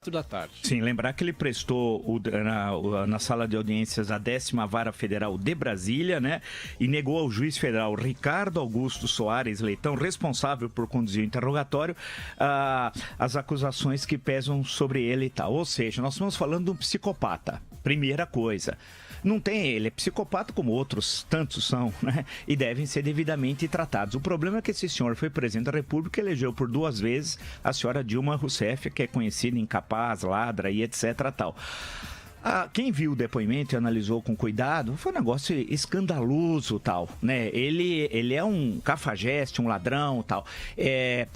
da tarde. Sim, lembrar que ele prestou na sala de audiências a 10ª Vara Federal de Brasília, né? E negou ao juiz federal Ricardo Augusto Soares Leitão, responsável por conduzir o interrogatório, as acusações que pesam sobre ele e tal. Ou seja, nós estamos falando de um psicopata. Primeira coisa. Ele é psicopata como outros tantos são, né? E devem ser devidamente tratados. O problema é que esse senhor foi presidente da República e elegeu por 2 vezes a senhora Dilma Rousseff, que é conhecida incapaz, ladra e etc. tal. Quem viu o depoimento e analisou com cuidado, foi um negócio escandaloso, tal, né? Ele é um cafajeste, um ladrão, tal.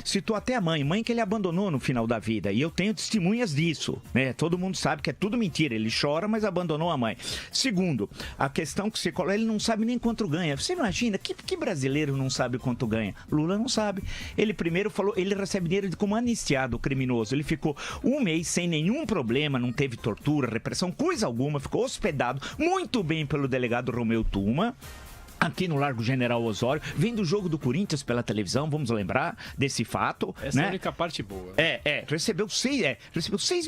Citou até a mãe que ele abandonou no final da vida, e eu tenho testemunhas disso, né? Todo mundo sabe que é tudo mentira, ele chora, mas abandonou a mãe. Segundo, a questão que você coloca, ele não sabe nem quanto ganha. Você imagina, que brasileiro não sabe quanto ganha? Lula não sabe. Ele primeiro falou, ele recebe dinheiro como anistiado criminoso, ele ficou 1 mês sem nenhum problema, não teve tortura, repressão, coisa alguma, ficou hospedado muito bem pelo delegado Romeu Tuma, aqui no Largo General Osório, vendo o jogo do Corinthians pela televisão, vamos lembrar desse fato. Essa né? é a única parte boa. Recebeu 6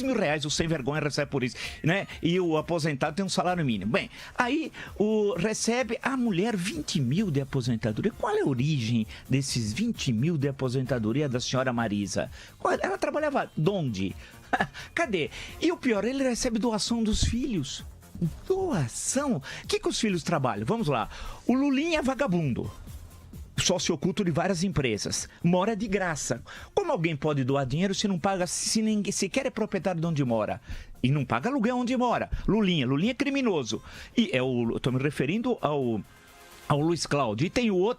mil reais, o sem vergonha recebe por isso, né? E o aposentado tem um salário mínimo. Bem, aí recebe a mulher 20 mil de aposentadoria. Qual é a origem desses 20 mil de aposentadoria da senhora Marisa? Ela trabalhava de onde? Cadê? E o pior, ele recebe doação dos filhos. Doação? O que os filhos trabalham? Vamos lá. O Lulinha é vagabundo, sócio oculto de várias empresas, mora de graça. Como alguém pode doar dinheiro se não paga, se ninguém sequer é proprietário de onde mora? E não paga aluguel onde mora? Lulinha é criminoso. E estou me referindo ao Luiz Cláudio. E tem o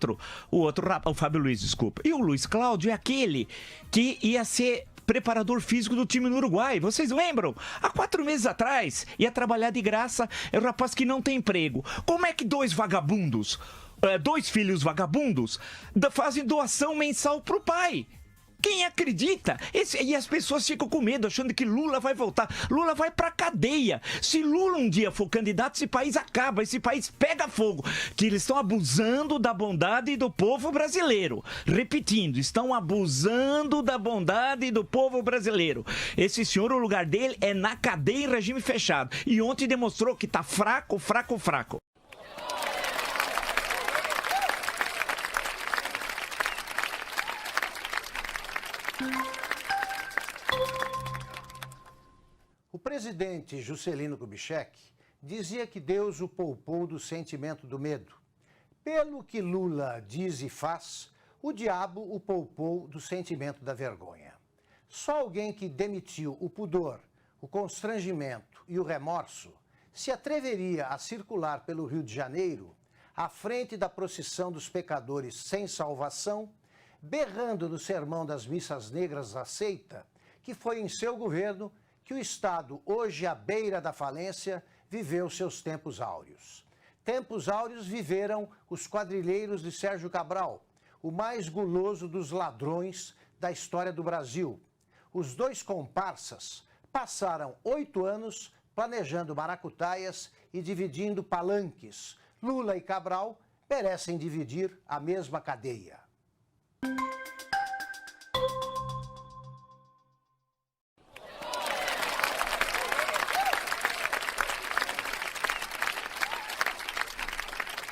Fábio Luiz, desculpa. E o Luiz Cláudio é aquele que ia ser preparador físico do time no Uruguai, vocês lembram? Há 4 meses atrás, ia trabalhar de graça, é um rapaz que não tem emprego. Como é que 2 vagabundos, 2 filhos vagabundos, fazem doação mensal pro pai? Quem acredita? E as pessoas ficam com medo, achando que Lula vai voltar. Lula vai pra cadeia. Se Lula um dia for candidato, esse país acaba, esse país pega fogo. Que eles estão abusando da bondade do povo brasileiro. Repetindo, estão abusando da bondade do povo brasileiro. Esse senhor, o lugar dele é na cadeia em regime fechado. E ontem demonstrou que tá fraco. O presidente Juscelino Kubitschek dizia que Deus o poupou do sentimento do medo. Pelo que Lula diz e faz, o diabo o poupou do sentimento da vergonha. Só alguém que demitiu o pudor, o constrangimento e o remorso se atreveria a circular pelo Rio de Janeiro à frente da procissão dos pecadores sem salvação, berrando no sermão das missas negras da seita, que foi em seu governo que o Estado, hoje à beira da falência, viveu seus tempos áureos. Tempos áureos viveram os quadrilheiros de Sérgio Cabral, o mais guloso dos ladrões da história do Brasil. Os 2 comparsas passaram 8 anos planejando maracutaias e dividindo palanques. Lula e Cabral merecem dividir a mesma cadeia.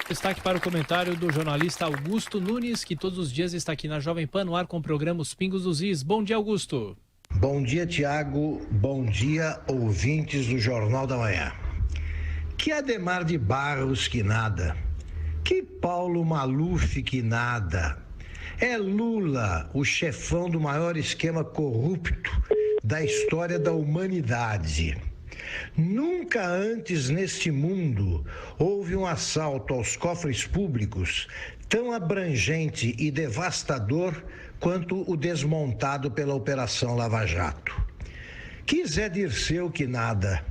Destaque para o comentário do jornalista Augusto Nunes, que todos os dias está aqui na Jovem Pan no ar com o programa Os Pingos dos Is. Bom dia, Augusto. Bom dia, Tiago. Bom dia, ouvintes do Jornal da Manhã. Que Adhemar de Barros que nada. Que Paulo Maluf que nada. É Lula, o chefão do maior esquema corrupto da história da humanidade. Nunca antes neste mundo houve um assalto aos cofres públicos tão abrangente e devastador quanto o desmontado pela Operação Lava Jato. Que Zé Dirceu que nada,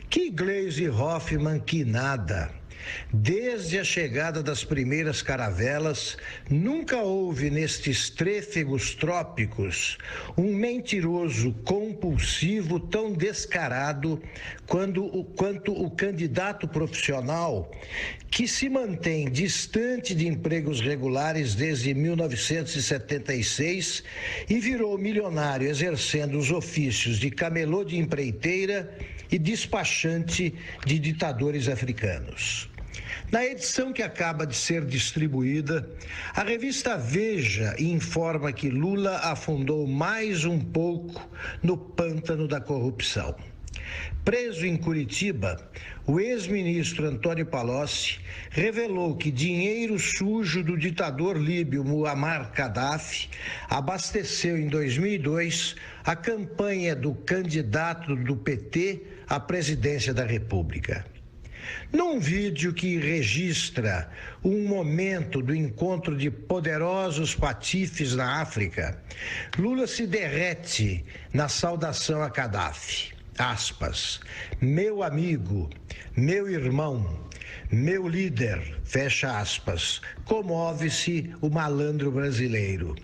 que Gleisi Hoffmann que nada, Desde a chegada das primeiras caravelas, nunca houve nestes trêfegos trópicos um mentiroso compulsivo tão descarado quanto o candidato profissional que se mantém distante de empregos regulares desde 1976 e virou milionário exercendo os ofícios de camelô de empreiteira e despachante de ditadores africanos. Na edição que acaba de ser distribuída, a revista Veja informa que Lula afundou mais um pouco no pântano da corrupção. Preso em Curitiba, o ex-ministro Antônio Palocci revelou que dinheiro sujo do ditador líbio Muammar Gaddafi abasteceu em 2002 a campanha do candidato do PT à presidência da República. Num vídeo que registra um momento do encontro de poderosos patifes na África, Lula se derrete na saudação a Gaddafi. Aspas, meu amigo, meu irmão, meu líder, fecha aspas, comove-se o malandro brasileiro.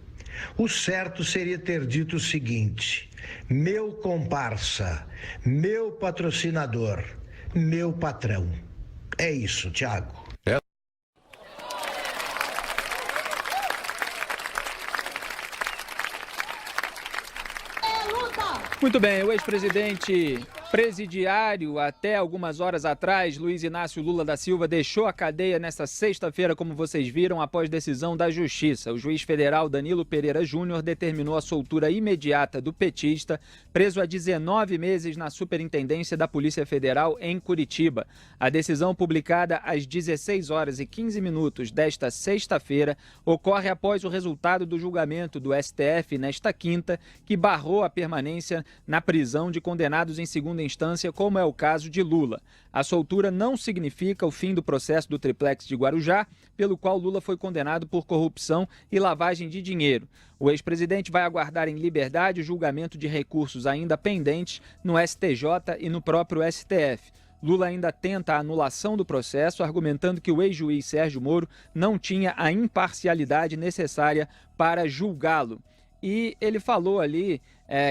O certo seria ter dito o seguinte, meu comparsa, meu patrocinador, meu patrão. É isso, Thiago. Muito bem, o ex-presidente presidiário, até algumas horas atrás, Luiz Inácio Lula da Silva, deixou a cadeia nesta sexta-feira, como vocês viram, após decisão da Justiça. O juiz federal Danilo Pereira Júnior determinou a soltura imediata do petista, preso há 19 meses na Superintendência da Polícia Federal em Curitiba. A decisão, publicada às 16 horas e 15 minutos desta sexta-feira, ocorre após o resultado do julgamento do STF nesta quinta, que barrou a permanência na prisão de condenados em segunda instância, como é o caso de Lula. A soltura não significa o fim do processo do triplex de Guarujá, pelo qual Lula foi condenado por corrupção e lavagem de dinheiro. O ex-presidente vai aguardar em liberdade o julgamento de recursos ainda pendentes no STJ e no próprio STF. Lula ainda tenta a anulação do processo, argumentando que o ex-juiz Sérgio Moro não tinha a imparcialidade necessária para julgá-lo. E ele falou ali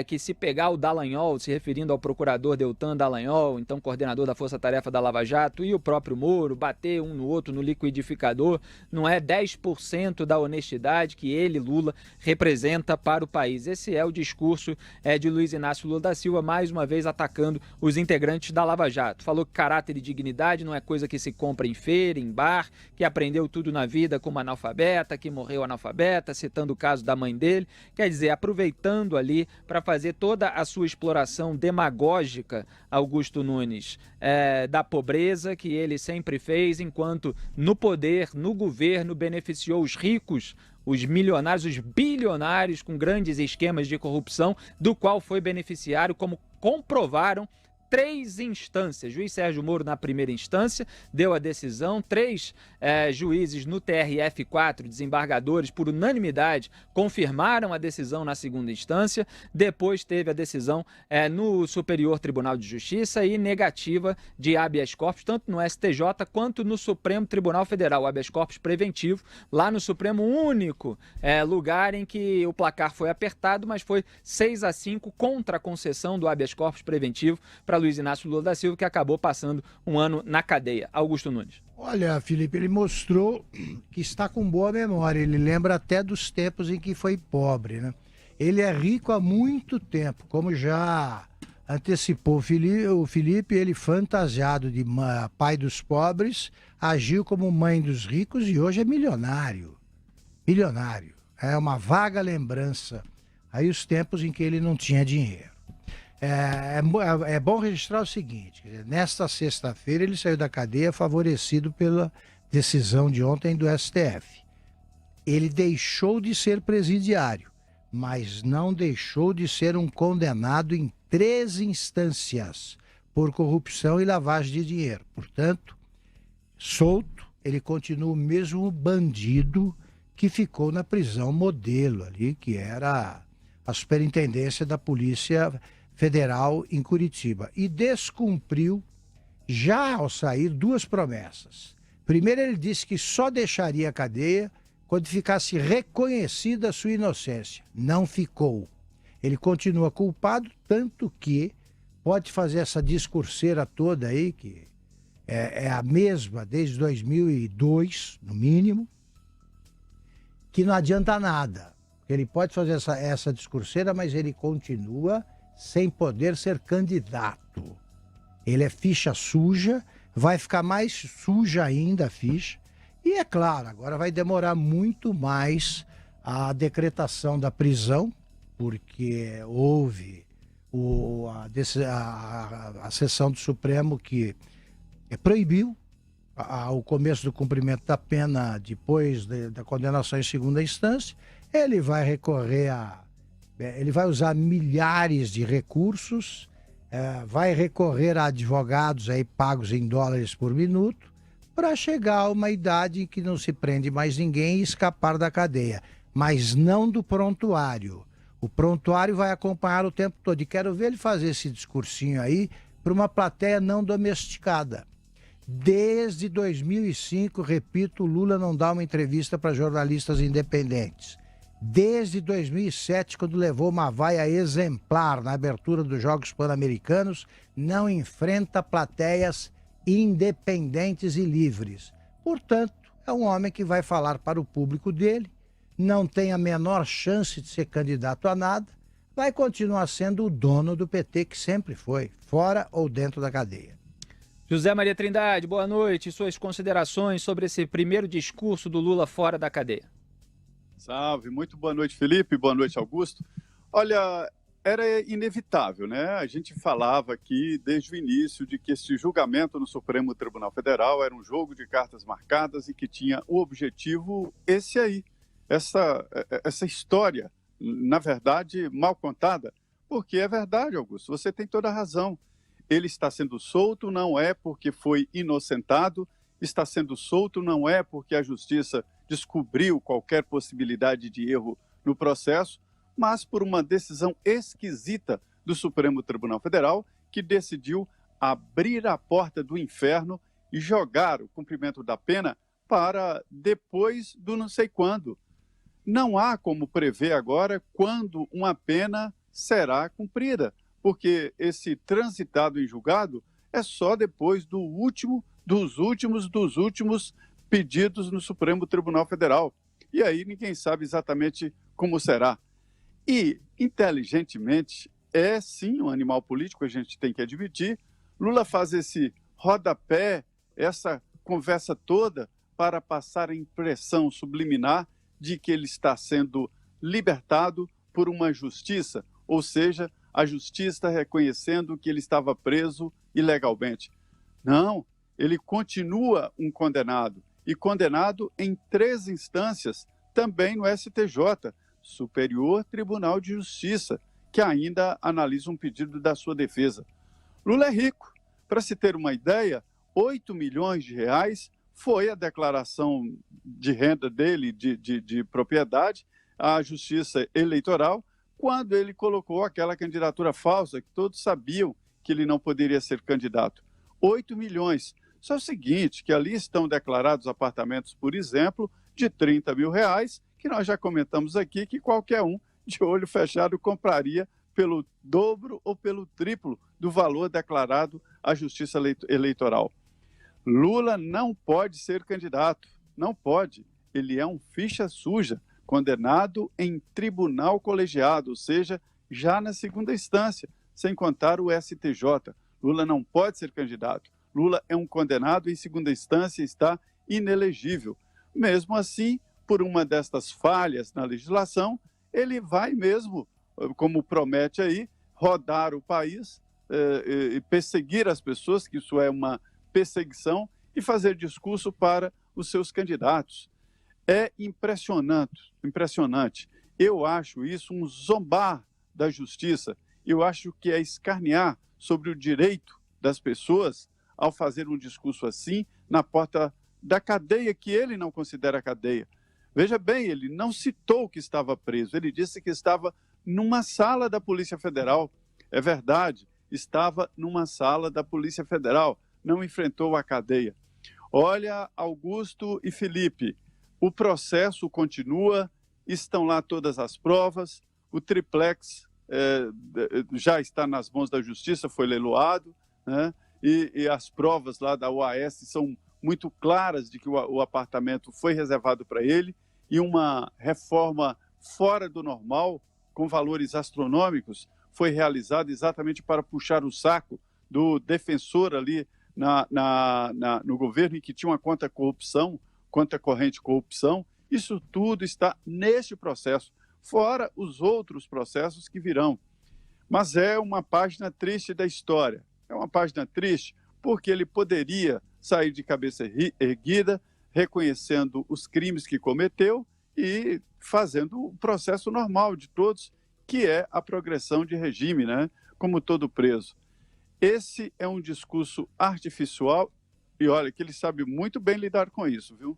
que se pegar o Dallagnol, se referindo ao procurador Deltan Dallagnol, então coordenador da Força Tarefa da Lava Jato, e o próprio Moro, bater um no outro no liquidificador, não é 10% da honestidade que ele, Lula, representa para o país. Esse é o discurso de Luiz Inácio Lula da Silva, mais uma vez atacando os integrantes da Lava Jato. Falou que caráter e dignidade não é coisa que se compra em feira, em bar, que aprendeu tudo na vida como analfabeta, que morreu analfabeta, citando o caso da mãe dele. Quer dizer, aproveitando ali para fazer toda a sua exploração demagógica, Augusto Nunes, da pobreza que ele sempre fez, enquanto no poder, no governo, beneficiou os ricos, os milionários, os bilionários com grandes esquemas de corrupção, do qual foi beneficiário, como comprovaram 3 instâncias. Juiz Sérgio Moro na primeira instância deu a decisão, 3 juízes no TRF4, desembargadores, por unanimidade, confirmaram a decisão na segunda instância. Depois teve a decisão no Superior Tribunal de Justiça e negativa de habeas corpus, tanto no STJ quanto no Supremo Tribunal Federal. O habeas corpus preventivo, lá no Supremo, único lugar em que o placar foi apertado, mas foi 6-5 contra a concessão do habeas corpus preventivo para Luiz Inácio Lula da Silva, que acabou passando um ano na cadeia. Augusto Nunes. Olha, Felipe, ele mostrou que está com boa memória. Ele lembra até dos tempos em que foi pobre, né? Ele é rico há muito tempo, como já antecipou o Felipe, ele fantasiado de pai dos pobres, agiu como mãe dos ricos e hoje é milionário. Milionário. É uma vaga lembrança. Aí os tempos em que ele não tinha dinheiro. É bom registrar o seguinte, nesta sexta-feira ele saiu da cadeia favorecido pela decisão de ontem do STF. Ele deixou de ser presidiário, mas não deixou de ser um condenado em 3 instâncias por corrupção e lavagem de dinheiro. Portanto, solto, ele continua o mesmo bandido que ficou na prisão modelo ali, que era a Superintendência da Polícia Federal em Curitiba, e descumpriu, já ao sair, 2 promessas. Primeiro, ele disse que só deixaria a cadeia quando ficasse reconhecida a sua inocência. Não ficou. Ele continua culpado, tanto que pode fazer essa discurseira toda aí, que é a mesma desde 2002, no mínimo, que não adianta nada. Ele pode fazer essa discurseira, mas ele continua sem poder ser candidato. Ele é ficha suja, vai ficar mais suja ainda a ficha. E é claro, agora vai demorar muito mais a decretação da prisão, porque houve a sessão do Supremo que proibiu o começo do cumprimento da pena depois da condenação em segunda instância. Ele vai recorrer ele vai usar milhares de recursos, vai recorrer a advogados aí pagos em dólares por minuto, para chegar a uma idade em que não se prende mais ninguém e escapar da cadeia, mas não do prontuário. O prontuário vai acompanhar o tempo todo. E quero ver ele fazer esse discursinho aí para uma plateia não domesticada. Desde 2005, repito, Lula não dá uma entrevista para jornalistas independentes. Desde 2007, quando levou uma vaia exemplar na abertura dos Jogos Pan-Americanos, não enfrenta plateias independentes e livres. Portanto, é um homem que vai falar para o público dele, não tem a menor chance de ser candidato a nada, vai continuar sendo o dono do PT que sempre foi, fora ou dentro da cadeia. José Maria Trindade, boa noite. Suas considerações sobre esse primeiro discurso do Lula fora da cadeia. Salve, muito boa noite, Felipe, boa noite, Augusto. Olha, era inevitável, né? A gente falava aqui desde o início de que esse julgamento no Supremo Tribunal Federal era um jogo de cartas marcadas e que tinha o objetivo esse aí, essa história, na verdade, mal contada, porque é verdade, Augusto, você tem toda a razão. Ele está sendo solto não é porque foi inocentado, está sendo solto não é porque a justiça descobriu qualquer possibilidade de erro no processo, mas por uma decisão esquisita do Supremo Tribunal Federal, que decidiu abrir a porta do inferno e jogar o cumprimento da pena para depois do não sei quando. Não há como prever agora quando uma pena será cumprida, porque esse transitado em julgado é só depois dos últimos pedidos no Supremo Tribunal Federal. E aí ninguém sabe exatamente como será. E, inteligentemente, é sim um animal político, a gente tem que admitir. Lula faz esse rodapé, essa conversa toda, para passar a impressão subliminar de que ele está sendo libertado por uma justiça, ou seja, a justiça reconhecendo que ele estava preso ilegalmente. Não, ele continua um condenado, e condenado em 3 instâncias, também no STJ, Superior Tribunal de Justiça, que ainda analisa um pedido da sua defesa. Lula é rico. Para se ter uma ideia, 8 milhões de reais foi a declaração de renda dele, de propriedade, à Justiça Eleitoral, quando ele colocou aquela candidatura falsa, que todos sabiam que ele não poderia ser candidato. 8 milhões. Só o seguinte, que ali estão declarados apartamentos, por exemplo, de 30 mil reais, que nós já comentamos aqui que qualquer um, de olho fechado, compraria pelo dobro ou pelo triplo do valor declarado à Justiça Eleitoral. Lula não pode ser candidato, não pode. Ele é um ficha suja, condenado em tribunal colegiado, ou seja, já na segunda instância, sem contar o STJ. Lula não pode ser candidato. Lula é um condenado em segunda instância e está inelegível. Mesmo assim, por uma destas falhas na legislação, ele vai mesmo, como promete aí, rodar o país e perseguir as pessoas, que isso é uma perseguição, e fazer discurso para os seus candidatos. É impressionante. Eu acho isso um zombar da justiça. Eu acho que é escarnear sobre o direito das pessoas ao fazer um discurso assim na porta da cadeia, que ele não considera cadeia. Veja bem, ele não citou que estava preso, ele disse que estava numa sala da Polícia Federal. É verdade, estava numa sala da Polícia Federal, não enfrentou a cadeia. Olha, Augusto e Felipe, o processo continua, estão lá todas as provas, o triplex já está nas mãos da Justiça, foi leiloado, né? E as provas lá da OAS são muito claras de que o apartamento foi reservado para ele, e uma reforma fora do normal, com valores astronômicos, foi realizada exatamente para puxar o saco do defensor ali no governo, em que tinha uma conta corrente corrupção. Isso tudo está neste processo, fora os outros processos que virão. Mas é uma página triste da história. É uma página triste porque ele poderia sair de cabeça erguida, reconhecendo os crimes que cometeu e fazendo o processo normal de todos, que é a progressão de regime, né? Como todo preso. Esse é um discurso artificial e olha que ele sabe muito bem lidar com isso, viu?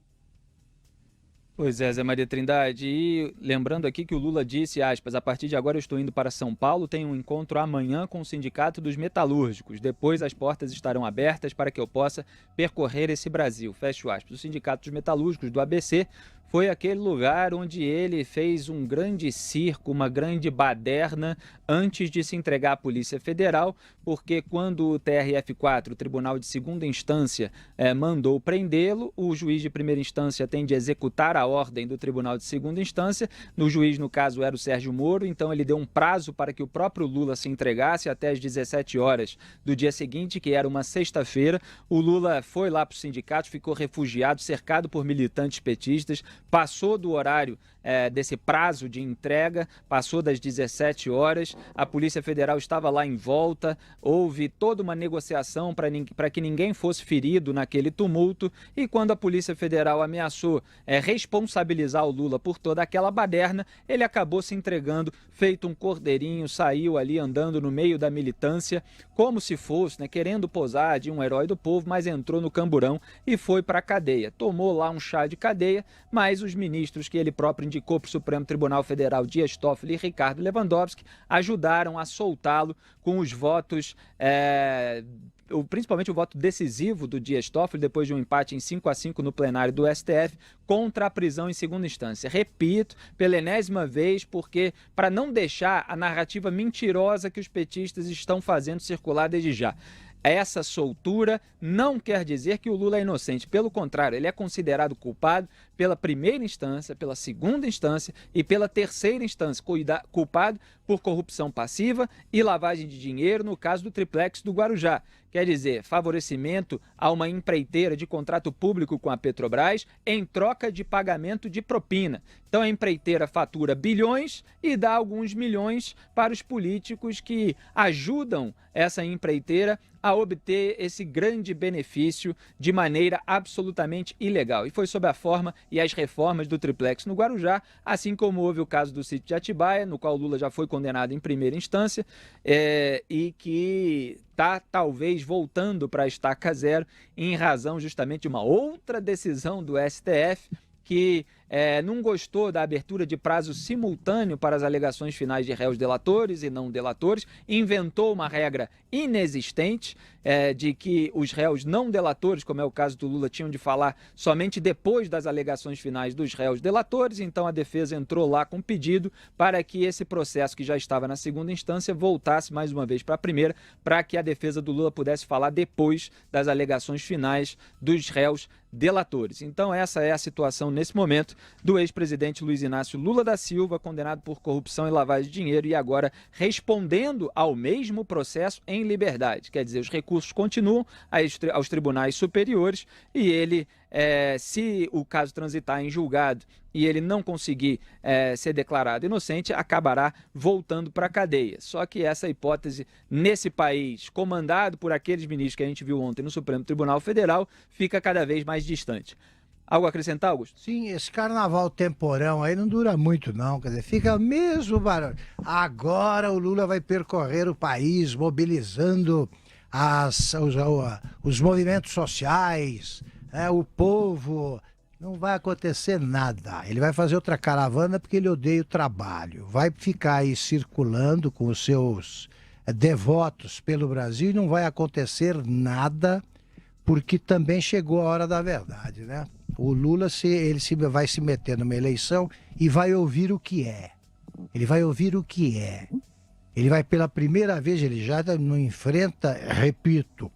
Pois é, Zé Maria Trindade, e lembrando aqui que o Lula disse, aspas, a partir de agora eu estou indo para São Paulo, tenho um encontro amanhã com o Sindicato dos Metalúrgicos, depois as portas estarão abertas para que eu possa percorrer esse Brasil, fecho aspas. O Sindicato dos Metalúrgicos do ABC foi aquele lugar onde ele fez um grande circo, uma grande baderna antes de se entregar à Polícia Federal, porque quando o TRF4, o Tribunal de Segunda Instância, mandou prendê-lo, o juiz de primeira instância tem de executar a ordem do Tribunal de Segunda Instância. No juiz, no caso, era o Sérgio Moro, então ele deu um prazo para que o próprio Lula se entregasse até às 17 horas do dia seguinte, que era uma sexta-feira. O Lula foi lá para o sindicato, ficou refugiado, cercado por militantes petistas, passou do horário desse prazo de entrega, passou das 17 horas, a Polícia Federal estava lá em volta, houve toda uma negociação para que ninguém fosse ferido naquele tumulto, e quando a Polícia Federal ameaçou responsabilizar o Lula por toda aquela baderna, ele acabou se entregando, feito um cordeirinho, saiu ali andando no meio da militância, como se fosse, querendo posar de um herói do povo, mas entrou no camburão e foi para a cadeia. Tomou lá um chá de cadeia, mas os ministros que ele próprio indicou para o Supremo Tribunal Federal, Dias Toffoli e Ricardo Lewandowski, ajudaram a soltá-lo com os votos, principalmente o voto decisivo do Dias Toffoli, depois de um empate em 5-5 no plenário do STF, contra a prisão em segunda instância. Repito, pela enésima vez, porque para não deixar a narrativa mentirosa que os petistas estão fazendo circular desde já. Essa soltura não quer dizer que o Lula é inocente. Pelo contrário, ele é considerado culpado pela primeira instância, pela segunda instância e pela terceira instância, culpado por corrupção passiva e lavagem de dinheiro no caso do triplex do Guarujá. Quer dizer, favorecimento a uma empreiteira de contrato público com a Petrobras em troca de pagamento de propina. Então a empreiteira fatura bilhões e dá alguns milhões para os políticos que ajudam essa empreiteira a obter esse grande benefício de maneira absolutamente ilegal. E foi sob a forma e as reformas do triplex no Guarujá, assim como houve o caso do sítio de Atibaia, no qual Lula já foi condenado em primeira instância, e que está talvez voltando para a estaca zero em razão justamente de uma outra decisão do STF que não gostou da abertura de prazo simultâneo para as alegações finais de réus delatores e não delatores, inventou uma regra inexistente de que os réus não delatores, como é o caso do Lula, tinham de falar somente depois das alegações finais dos réus delatores. Então a defesa entrou lá com pedido para que esse processo, que já estava na segunda instância, voltasse mais uma vez para a primeira, para que a defesa do Lula pudesse falar depois das alegações finais dos réus delatores. Então essa é a situação nesse momento do ex-presidente Luiz Inácio Lula da Silva, condenado por corrupção e lavagem de dinheiro e agora respondendo ao mesmo processo em liberdade. Quer dizer, os recursos continuam aos tribunais superiores e ele, se o caso transitar em julgado e ele não conseguir ser declarado inocente, acabará voltando para a cadeia. Só que essa hipótese, nesse país comandado por aqueles ministros que a gente viu ontem no Supremo Tribunal Federal, fica cada vez mais distante. Algo a acrescentar, Augusto? Sim, esse carnaval temporão aí não dura muito não, quer dizer, fica mesmo barulho. Agora o Lula vai percorrer o país mobilizando os movimentos sociais, o povo. Não vai acontecer nada. Ele vai fazer outra caravana porque ele odeia o trabalho. Vai ficar aí circulando com os seus devotos pelo Brasil e não vai acontecer nada, porque também chegou a hora da verdade, né? O Lula vai se meter numa eleição e vai ouvir o que é. Ele vai ouvir o que é. Ele vai pela primeira vez, ele já não enfrenta, repito,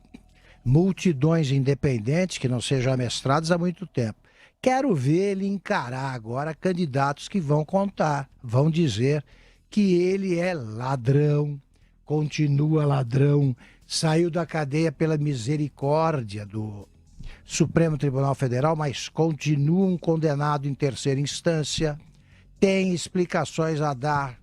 multidões independentes que não sejam amestrados há muito tempo. Quero ver ele encarar agora candidatos que vão contar, vão dizer que ele é ladrão, continua ladrão, saiu da cadeia pela misericórdia do Supremo Tribunal Federal, mas continua um condenado em terceira instância, tem explicações a dar,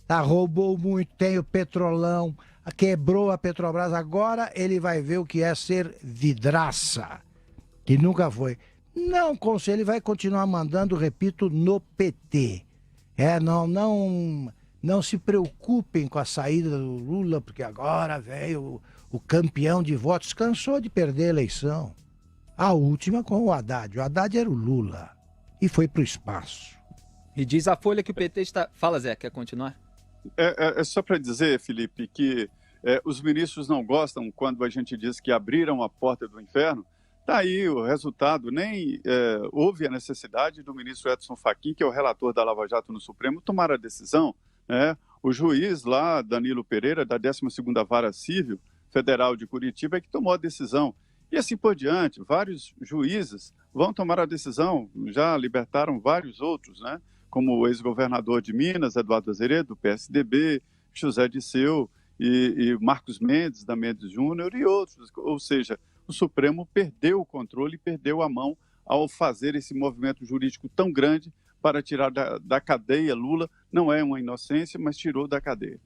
roubou muito, tem o Petrolão, quebrou a Petrobras, agora ele vai ver o que é ser vidraça, que nunca foi. Não, conselho, ele vai continuar mandando, repito, no PT. Não se preocupem com a saída do Lula, porque agora veio o campeão de votos, cansou de perder a eleição. A última com o Haddad. O Haddad era o Lula e foi para o espaço. E diz a Folha que o PT está... Fala, Zé, quer continuar? É só para dizer, Felipe, que os ministros não gostam quando a gente diz que abriram a porta do inferno. Está aí o resultado. Nem houve a necessidade do ministro Edson Fachin, que é o relator da Lava Jato no Supremo, tomar a decisão. O juiz lá, Danilo Pereira, da 12ª Vara Civil Federal de Curitiba, é que tomou a decisão. E assim por diante, vários juízes vão tomar a decisão, já libertaram vários outros, né? Como o ex-governador de Minas, Eduardo Azeredo, do PSDB, José Disseu e Marcos Mendes, da Mendes Júnior e outros. Ou seja, o Supremo perdeu o controle, perdeu a mão ao fazer esse movimento jurídico tão grande para tirar da cadeia Lula. Não é uma inocência, mas tirou da cadeia.